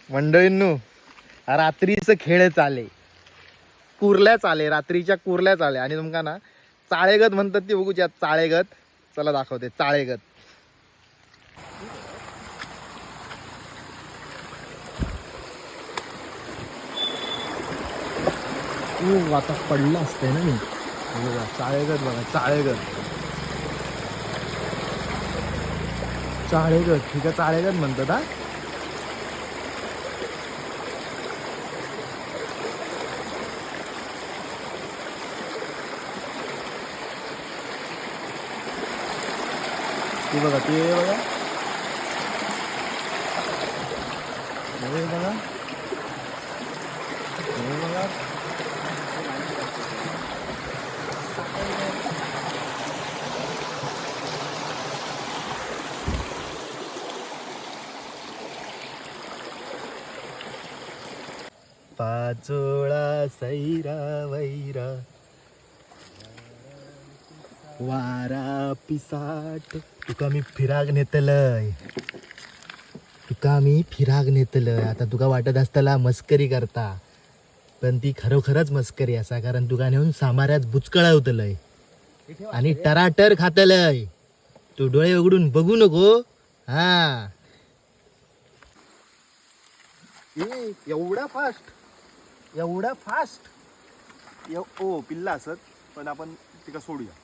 मंडळींनो रात्रीच खेळ चाले, कुर्ल्या चाले, रात्रीच्या कुर्ल्या चाले. आणि तुमका ना चाळेगत म्हणतात ती बघूच्या चाळेगत. चला दाखवते चाळेगत. आता पडलं असतंय ना मी. चाळेगत बघा, चाळेगत चाळेगत ठीक आहे, चाळेगत म्हणतात हा. ती बघा, ती बघा, हे बघा, हे बघा. पाचोळा सैरा वैरा वारा पिसाट. तुका मी फिराग नेतलय, तुका मी फिराग नेतलय. आता तुका वाटत असताना मस्करी करता, पण ती खरोखरच मस्करी असा. कारण तुका नेऊन सामाऱ्यात बुचकळवतलय आणि टराटर खातलय. तू डोळे उघडून बघू नको. हा एवढा फास्ट, एवढा फास्ट. ओ पिल्ला असत, पण आपण तिका सोडूया.